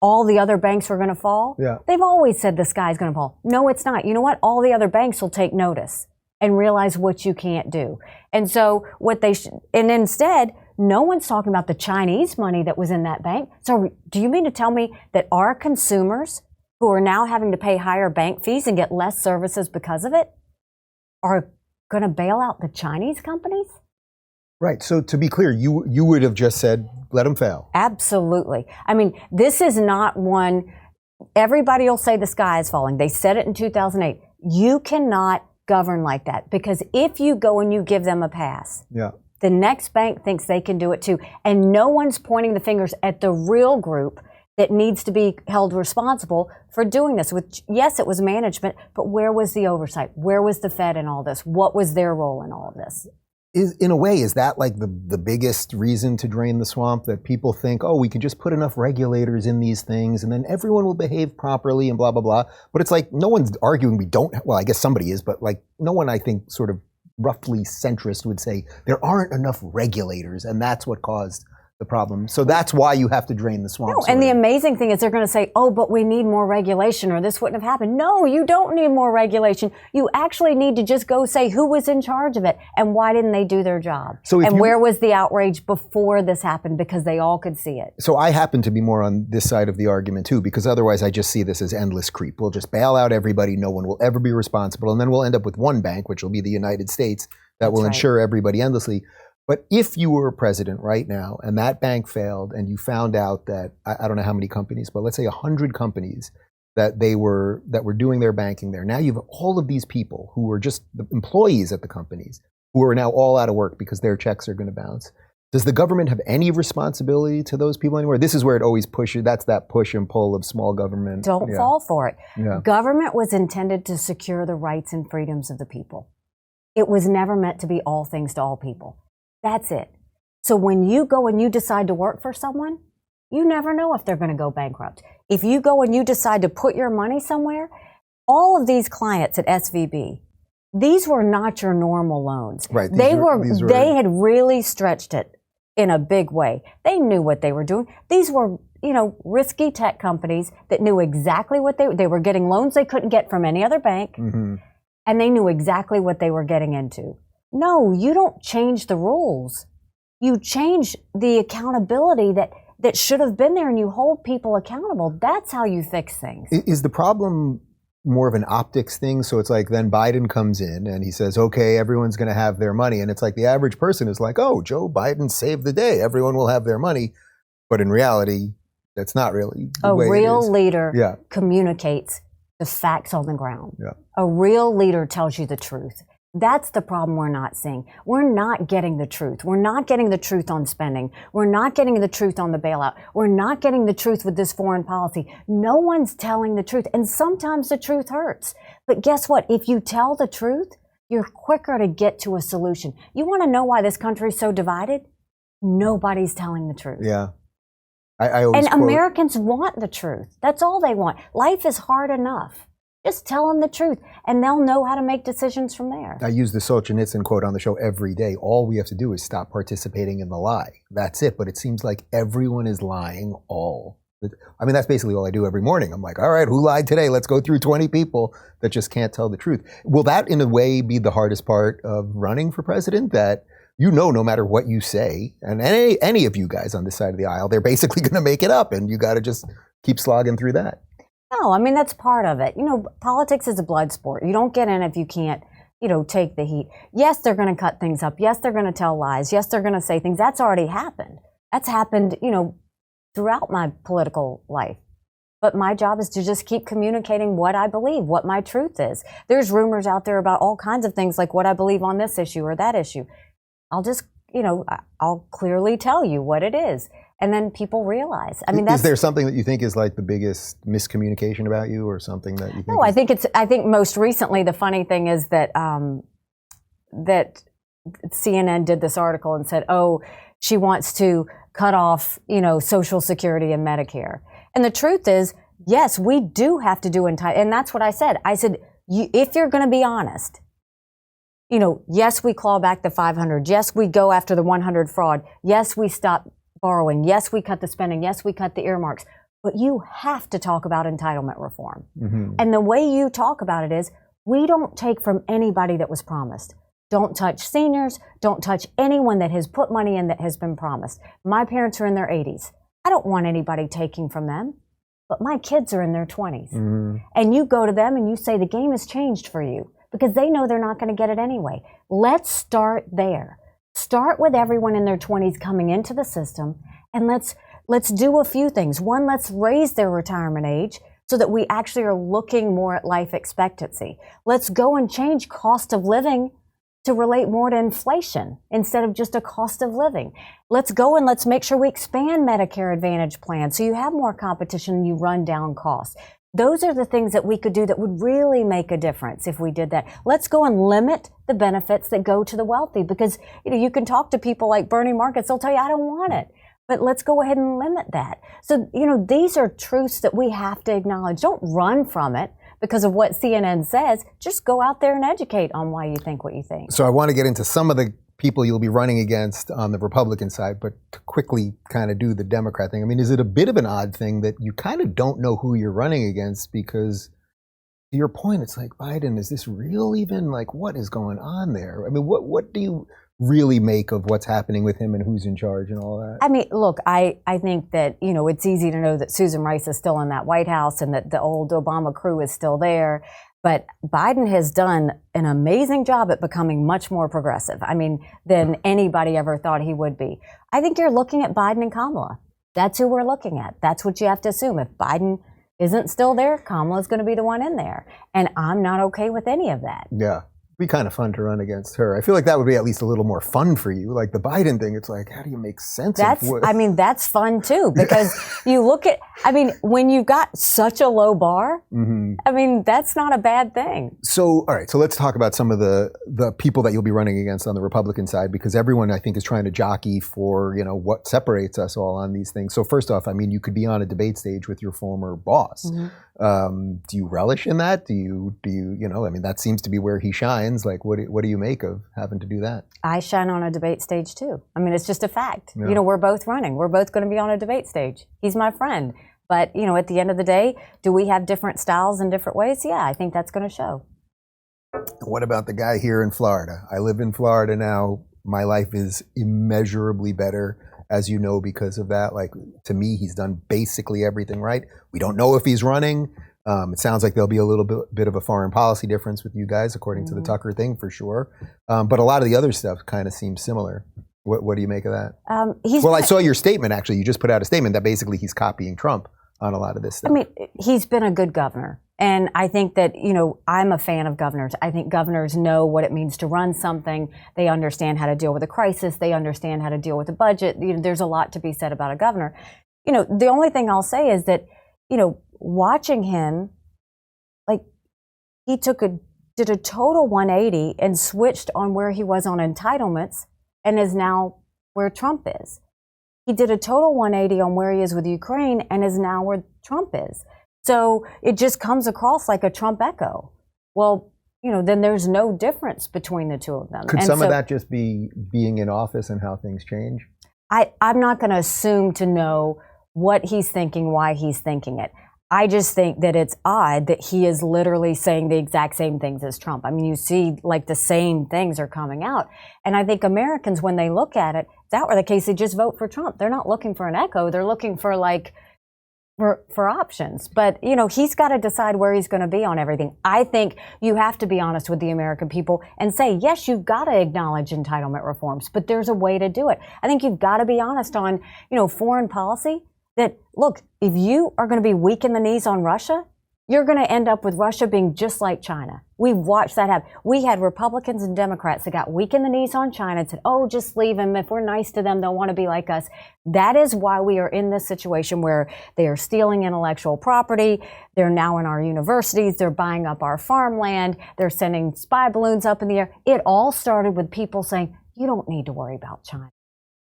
all the other banks were going to fall. Yeah. They've always said the sky's going to fall. No, it's not. You know what? All the other banks will take notice and realize what you can't do. And so and instead, no one's talking about the Chinese money that was in that bank. So do you mean to tell me that our consumers who are now having to pay higher bank fees and get less services because of it are going to bail out the Chinese companies? Right. So to be clear, you would have just said, let them fail. Absolutely. I mean, this is not one, everybody will say the sky is falling. They said it in 2008. You cannot govern like that, because if you go and you give them a pass, the next bank thinks they can do it too. And no one's pointing the fingers at the real group that needs to be held responsible for doing this. Yes, it was management, but where was the oversight? Where was the Fed in all this? What was their role in all of this? In a way, is that like the biggest reason to drain the swamp? That people think, oh, we can just put enough regulators in these things and then everyone will behave properly and blah, blah, blah. But it's like no one's arguing we don't, well, I guess somebody is, but like no one, I think, sort of roughly centrist would say there aren't enough regulators and that's what caused the problem. So that's why you have to drain the swamp. No, and the amazing thing is they're going to say, oh, but we need more regulation or this wouldn't have happened. No, you don't need more regulation. You actually need to just go say who was in charge of it and why didn't they do their job? And where was the outrage before this happened, because they all could see it. So I happen to be more on this side of the argument too, because otherwise I just see this as endless creep. We'll just bail out everybody. No one will ever be responsible. And then we'll end up with one bank, which will be the United States, that will insure everybody endlessly. But if you were a president right now and that bank failed and you found out that, I don't know how many companies, but let's say 100 companies that were doing their banking there. Now you have all of these people who were just the employees at the companies who are now all out of work because their checks are going to bounce. Does the government have any responsibility to those people anywhere? This is where it always pushes, that's that push and pull of small government. Don't fall for it. Government was intended to secure the rights and freedoms of the people. It was never meant to be all things to all people. That's it. So when you go and you decide to work for someone, you never know if they're going to go bankrupt. If you go and you decide to put your money somewhere, all of these clients at SVB, these were not your normal loans. Right. They had really stretched it in a big way. They knew what they were doing. These were, risky tech companies that knew exactly what they were getting loans they couldn't get from any other bank. Mm-hmm. And they knew exactly what they were getting into. No, you don't change the rules. You change the accountability that should have been there, and you hold people accountable. That's how you fix things. Is the problem more of an optics thing? So it's like then Biden comes in and he says, okay, everyone's going to have their money. And it's like the average person is like, oh, Joe Biden saved the day. Everyone will have their money. But in reality, that's not really the way it is. A real leader communicates the facts on the ground. Yeah. A real leader tells you the truth. That's the problem we're not seeing. We're not getting the truth. We're not getting the truth on spending. We're not getting the truth on the bailout. We're not getting the truth with this foreign policy. No one's telling the truth. And sometimes the truth hurts. But guess what? If you tell the truth, you're quicker to get to a solution. You want to know why this country is so divided? Nobody's telling the truth. Yeah. I always quote, Americans want the truth. That's all they want. Life is hard enough. Just tell them the truth, and they'll know how to make decisions from there. I use the Solzhenitsyn quote on the show every day. All we have to do is stop participating in the lie. That's it. But it seems like everyone is lying that's basically all I do every morning. I'm like, all right, who lied today? Let's go through 20 people that just can't tell the truth. Will that, in a way, be the hardest part of running for president? That no matter what you say, and any of you guys on this side of the aisle, they're basically going to make it up, and you got to just keep slogging through that. No, that's part of it. Politics is a blood sport. You don't get in if you can't, take the heat. Yes, they're going to cut things up. Yes, they're going to tell lies. Yes, they're going to say things. That's already happened. That's happened, throughout my political life. But my job is to just keep communicating what I believe, what my truth is. There's rumors out there about all kinds of things, like what I believe on this issue or that issue. I'll just, I'll clearly tell you what it is. And then people realize. Is there something that you think is like the biggest miscommunication about you, or something that you think? No, I think most recently the funny thing is that that CNN did this article and said, oh, she wants to cut off, Social Security and Medicare. And the truth is, yes, we do have to do and that's what I said. I said, if you're going to be honest, yes, we claw back the 500. Yes, we go after the 100 fraud. Yes, we stop borrowing. Yes, we cut the spending. Yes, we cut the earmarks. but you have to talk about entitlement reform. Mm-hmm. And the way you talk about it is, we don't take from anybody that was promised. Don't touch seniors. Don't touch anyone that has put money in that has been promised. My parents are in their 80s. I don't want anybody taking from them, but my kids are in their 20s. Mm-hmm. And you go to them and you say, the game has changed for you, because they know they're not going to get it anyway. Let's start there. Start with everyone in their 20s coming into the system, and let's do a few things. One, let's raise their retirement age so that we actually are looking more at life expectancy. Let's go and change cost of living to relate more to inflation instead of just a cost of living. Let's go and let's make sure we expand Medicare Advantage plans so you have more competition and you run down costs. Those are the things that we could do that would really make a difference if we did that. Let's go and limit the benefits that go to the wealthy, because you can talk to people like Bernie Marcus, they'll tell you, I don't want it. But let's go ahead and limit that. So, these are truths that we have to acknowledge. Don't run from it because of what CNN says. Just go out there and educate on why you think what you think. So I want to get into some of the people you'll be running against on the Republican side, but to quickly kind of do the Democrat thing. I mean, is it a bit of an odd thing that you kind of don't know who you're running against? Because to your point, it's like, Biden, is this real even? Like, what is going on there? I mean, what do you really make of what's happening with him and who's in charge and all that? I mean, look, I think that, it's easy to know that Susan Rice is still in that White House and that the old Obama crew is still there. But Biden has done an amazing job at becoming much more progressive, than anybody ever thought he would be. I think you're looking at Biden and Kamala. That's who we're looking at. That's what you have to assume. If Biden isn't still there, Kamala's going to be the one in there. And I'm not okay with any of that. Yeah. It'd be kind of fun to run against her. I feel like that would be at least a little more fun for you. Like the Biden thing, it's like, how do you make sense of what? That's fun too, because you look at, when you've got such a low bar, that's not a bad thing. So, all right, so let's talk about some of the people that you'll be running against on the Republican side, because everyone, I think, is trying to jockey for, what separates us all on these things. So first off, you could be on a debate stage with your former boss. Mm-hmm. Do you relish in that? Do you, that seems to be where he shines. Like, what do you make of having to do that? I shine on a debate stage too. It's just a fact. Yeah. We're both running. We're both going to be on a debate stage. He's my friend. But, at the end of the day, do we have different styles in different ways? Yeah, I think that's going to show. What about the guy here in Florida? I live in Florida now. My life is immeasurably better, as you know, because of that. Like, to me, he's done basically everything right. We don't know if he's running. It sounds like there'll be a little bit of a foreign policy difference with you guys, according to the Tucker thing, for sure. But a lot of the other stuff kind of seems similar. What do you make of that? I saw your statement, actually. You just put out a statement that basically he's copying Trump on a lot of this stuff. He's been a good governor. And I think that, I'm a fan of governors. I think governors know what it means to run something. They understand how to deal with a crisis. They understand how to deal with a budget. There's a lot to be said about a governor. The only thing I'll say is that, watching him, like, he did a total 180 and switched on where he was on entitlements and is now where Trump is. He did a total 180 on where he is with Ukraine and is now where Trump is. So it just comes across like a Trump echo. Well, then there's no difference between the two of them. Could some of that just be being in office and how things change? I'm not going to assume to know what he's thinking, why he's thinking it. I just think that it's odd that he is literally saying the exact same things as Trump. You see, like, the same things are coming out. And I think Americans, when they look at it, if that were the case, they just vote for Trump. They're not looking for an echo. They're looking for, for options. But, he's got to decide where he's going to be on everything. I think you have to be honest with the American people and say, yes, you've got to acknowledge entitlement reforms, but there's a way to do it. I think you've got to be honest on, foreign policy. That, look, if you are going to be weak in the knees on Russia, you're going to end up with Russia being just like China. We've watched that happen. We had Republicans and Democrats that got weak in the knees on China and said, oh, just leave them. If we're nice to them, they'll want to be like us. That is why we are in this situation where they are stealing intellectual property. They're now in our universities. They're buying up our farmland. They're sending spy balloons up in the air. It all started with people saying, you don't need to worry about China.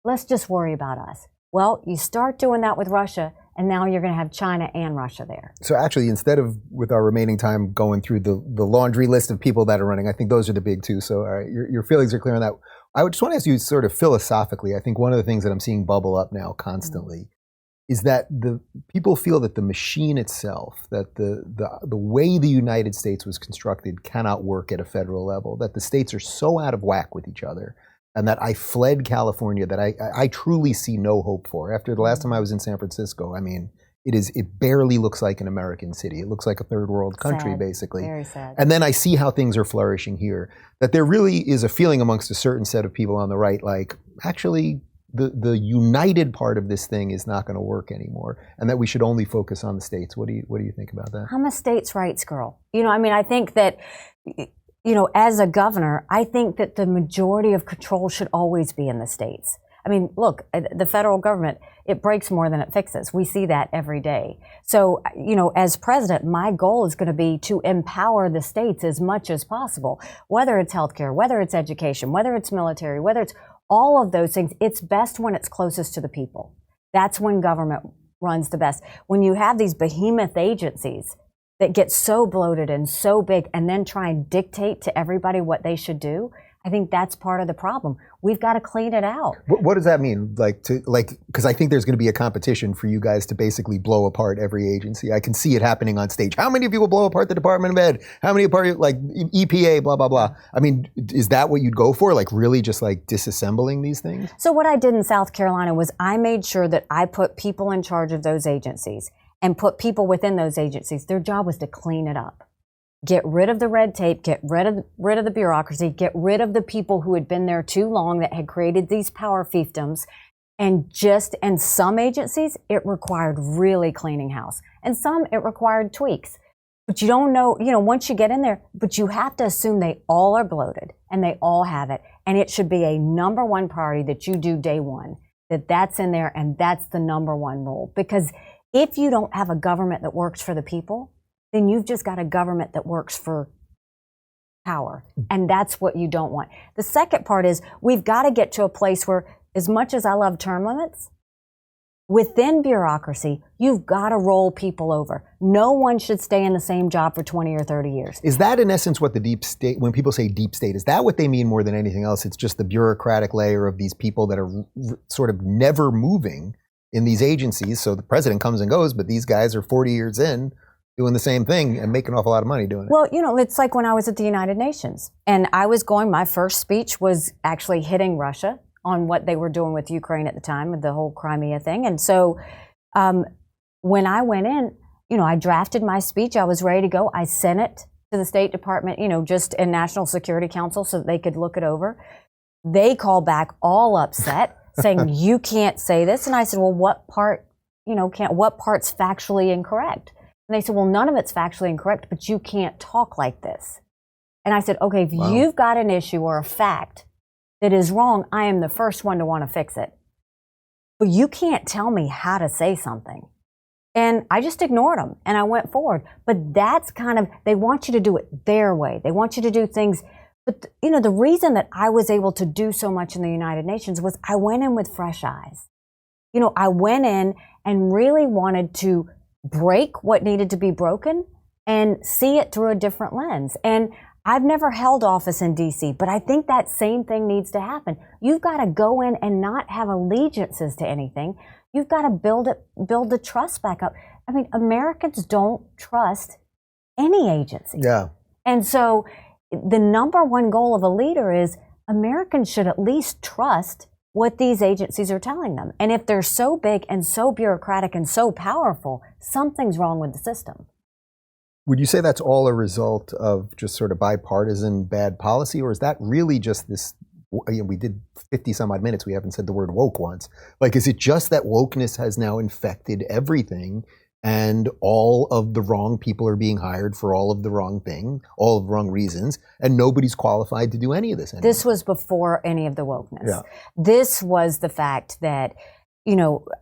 Let's just worry about us. Well, you start doing that with Russia, and now you're going to have China and Russia there. So actually, instead of, with our remaining time, going through the laundry list of people that are running, I think those are the big two. So all right, your feelings are clear on that. I would just want to ask you sort of philosophically, I think one of the things that I'm seeing bubble up now constantly is that the people feel that the machine itself, that the way the United States was constructed cannot work at a federal level, that the states are so out of whack with each other, and that I fled California that I truly see no hope for. After the last time I was in San Francisco, I mean, it barely looks like an American city. It looks like a third world country, sad. basically. Very sad. And then I see how things are flourishing here, that there really is a feeling amongst a certain set of people on the right, like, actually, the united part of this thing is not going to work anymore, and that we should only focus on the states. What do you think about that? I'm a states' rights girl. I mean, I think that, as a governor, I think that the majority of control should always be in the states. I mean, look, the federal government, it breaks more than it fixes. We see that every day. So, as president, my goal is going to be to empower the states as much as possible, whether it's healthcare, whether it's education, whether it's military, whether it's all of those things. It's best when it's closest to the people. That's when government runs the best. When you have these behemoth agencies that get so bloated and so big and then try and dictate to everybody what they should do, I think that's part of the problem. We've got to clean it out. What does that mean? Because I think there's going to be a competition for you guys to basically blow apart every agency. I can see it happening on stage. How many of you will blow apart the Department of Ed? How many apart, like EPA, blah, blah, blah? I mean, is that what you'd go for? Like really just like disassembling these things? So what I did in South Carolina was I made sure that I put people in charge of those agencies and put people within those agencies. Their job was to clean it up. Get rid of the red tape, get rid of the bureaucracy, get rid of the people who had been there too long that had created these power fiefdoms. And some agencies, it required really cleaning house. And some, it required tweaks. But you don't know, once you get in there, but you have to assume they all are bloated and they all have it. And it should be a number one priority that you do day one, that's in there and that's the number one rule. Because if you don't have a government that works for the people, then you've just got a government that works for power. And that's what you don't want. The second part is we've got to get to a place where, as much as I love term limits, within bureaucracy, you've got to roll people over. No one should stay in the same job for 20 or 30 years. Is that in essence what the deep state, when people say deep state, is that what they mean more than anything else? It's just the bureaucratic layer of these people that are sort of never moving in these agencies. So the president comes and goes, but these guys are 40 years in, doing the same thing and making an awful lot of money doing it. Well, it's like when I was at the United Nations and my first speech was actually hitting Russia on what they were doing with Ukraine at the time with the whole Crimea thing. And so when I went in, I drafted my speech. I was ready to go. I sent it to the State Department, just in National Security Council so that they could look it over. They called back all upset saying, you can't say this. And I said, well, what part's factually incorrect? And they said, well, none of it's factually incorrect, but you can't talk like this. And I said, okay, if you've got an issue or a fact that is wrong, I am the first one to want to fix it. But you can't tell me how to say something. And I just ignored them and I went forward. But that's they want you to do it their way. They want you to do things. But, the reason that I was able to do so much in the United Nations was I went in with fresh eyes. I went in and really wanted to break what needed to be broken and see it through a different lens. And I've never held office in DC, but I think that same thing needs to happen. You've got to go in and not have allegiances to anything. You've got to build the trust back up. I mean, Americans don't trust any agency. Yeah. And so the number one goal of a leader is Americans should at least trust what these agencies are telling them. And if they're so big and so bureaucratic and so powerful, something's wrong with the system. Would you say that's all a result of just sort of bipartisan bad policy, or is that really just this, we did 50 some odd minutes, we haven't said the word woke once. Like, is it just that wokeness has now infected everything and all of the wrong people are being hired for all of the wrong thing, all of the wrong reasons, and nobody's qualified to do any of this anymore? This was before any of the wokeness. Yeah. This was the fact that,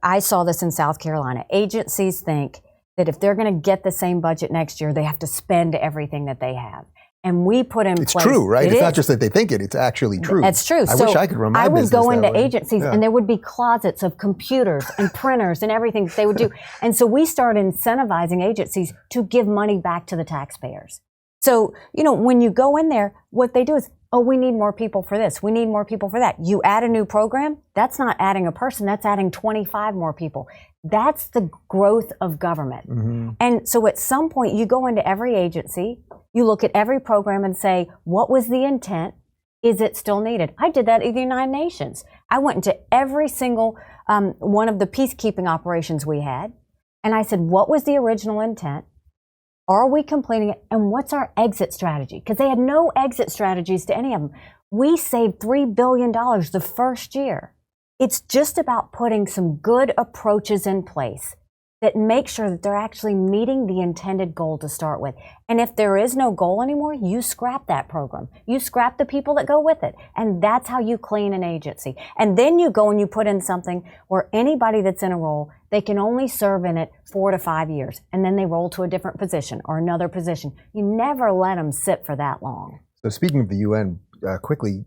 I saw this in South Carolina. Agencies think that if they're going to get the same budget next year, they have to spend everything that they have. And we put in place. It's true, right? It's not just that they think it, it's actually true. That's true. I wish I could run my business I would go into way. agencies and there would be closets of computers and printers and everything that they would do. And so we started incentivizing agencies to give money back to the taxpayers. So, when you go in there, what they do is Oh, we need more people for this. We need more people for that. You add a new program, that's not adding a person, that's adding 25 more people. That's the growth of government. Mm-hmm. And so at some point, you go into every agency, you look at every program and say, what was the intent? Is it still needed? I did that at the United Nations. I went into every single one of the peacekeeping operations we had, and I said, what was the original intent? Are we completing it? And what's our exit strategy? Because they had no exit strategies to any of them. We saved $3 billion the first year. It's just about putting some good approaches in place that make sure that they're actually meeting the intended goal to start with. And if there is no goal anymore, you scrap that program. You scrap the people that go with it. And that's how you clean an agency. And then you go and you put in something where anybody that's in a role, they can only serve in it 4 to 5 years. And then they roll to a different position or another position. You never let them sit for that long. So speaking of the UN, quickly,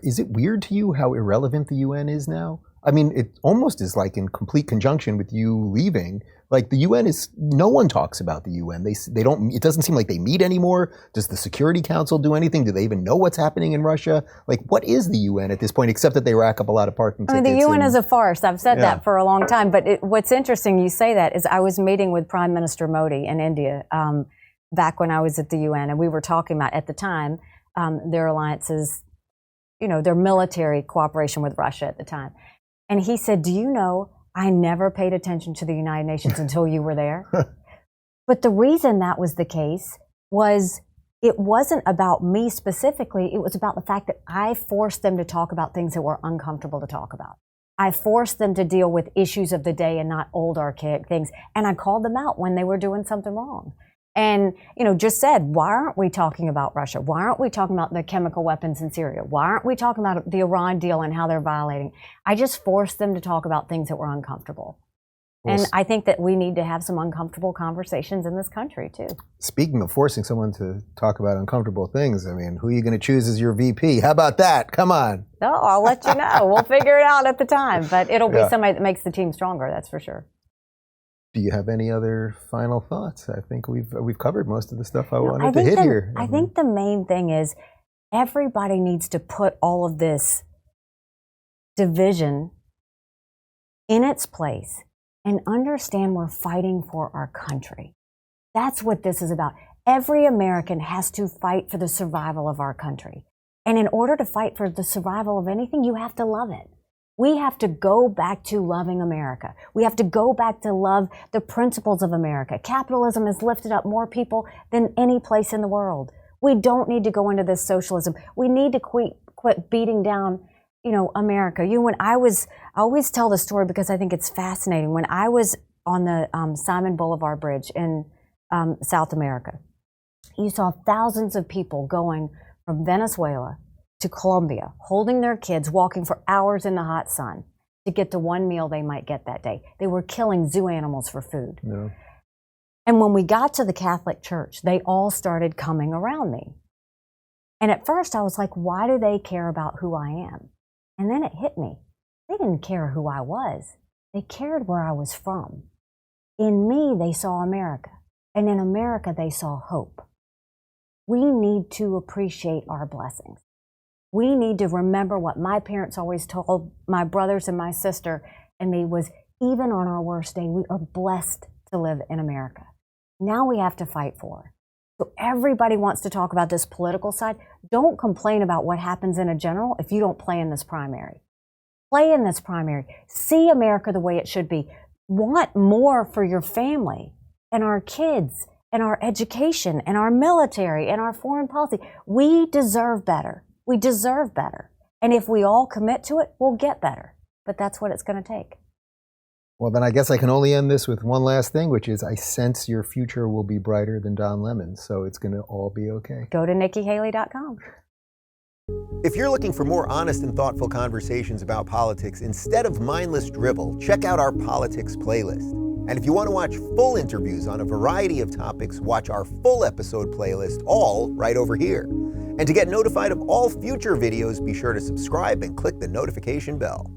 is it weird to you how irrelevant the UN is now? I mean, it almost is like in complete conjunction with you leaving. Like the UN is, no one talks about the UN. They don't, it doesn't seem like they meet anymore. Does the Security Council do anything? Do they even know what's happening in Russia? Like, what is the UN at this point, except that they rack up a lot of parking tickets? I mean, the UN is a farce. I've said that for a long time. But what's interesting you say that is I was meeting with Prime Minister Modi in India back when I was at the UN, and we were talking about, at the time, their alliances, you know, their military cooperation with Russia at the time. And he said, do you know, I never paid attention to the United Nations until you were there. But the reason that was the case was it wasn't about me specifically. It was about the fact that I forced them to talk about things that were uncomfortable to talk about. I forced them to deal with issues of the day and not old archaic things. And I called them out when they were doing something wrong. And, you know, just said, why aren't we talking about Russia? Why aren't we talking about the chemical weapons in Syria? Why aren't we talking about the Iran deal and how they're violating? I just forced them to talk about things that were uncomfortable. And I think that we need to have some uncomfortable conversations in this country, too. Speaking of forcing someone to talk about uncomfortable things, I mean, who are you going to choose as your VP? How about that? Come on. No, I'll let you know. We'll figure it out at the time. But it'll be somebody that makes the team stronger, that's for sure. Do you have any other final thoughts? I think we've covered most of the stuff I wanted to hit here. I think the main thing is everybody needs to put all of this division in its place and understand we're fighting for our country. That's what this is about. Every American has to fight for the survival of our country. And in order to fight for the survival of anything, you have to love it. We have to go back to loving America. We have to go back to love the principles of America. Capitalism has lifted up more people than any place in the world. We don't need to go into this socialism. We need to quit beating down, you know, America. You know, I always tell the story because I think it's fascinating. When I was on the Simon Bolivar Bridge in South America, you saw thousands of people going from Venezuela to Colombia, holding their kids, walking for hours in the hot sun to get the one meal they might get that day. They were killing zoo animals for food. Yeah. And when we got to the Catholic Church, they all started coming around me. And at first I was like, why do they care about who I am? And then it hit me. They didn't care who I was. They cared where I was from. In me, they saw America. And in America, they saw hope. We need to appreciate our blessings. We need to remember what my parents always told my brothers and my sister and me was, even on our worst day, we are blessed to live in America. Now we have to fight for it. So everybody wants to talk about this political side. Don't complain about what happens in a general if you don't play in this primary. Play in this primary. See America the way it should be. Want more for your family and our kids and our education and our military and our foreign policy. We deserve better. We deserve better. And if we all commit to it, we'll get better. But that's what it's going to take. Well, then I guess I can only end this with one last thing, which is I sense your future will be brighter than Don Lemon's, so it's going to all be okay. Go to NikkiHaley.com. If you're looking for more honest and thoughtful conversations about politics instead of mindless drivel, check out our politics playlist. And if you want to watch full interviews on a variety of topics, watch our full episode playlist, all right over here. And to get notified of all future videos, be sure to subscribe and click the notification bell.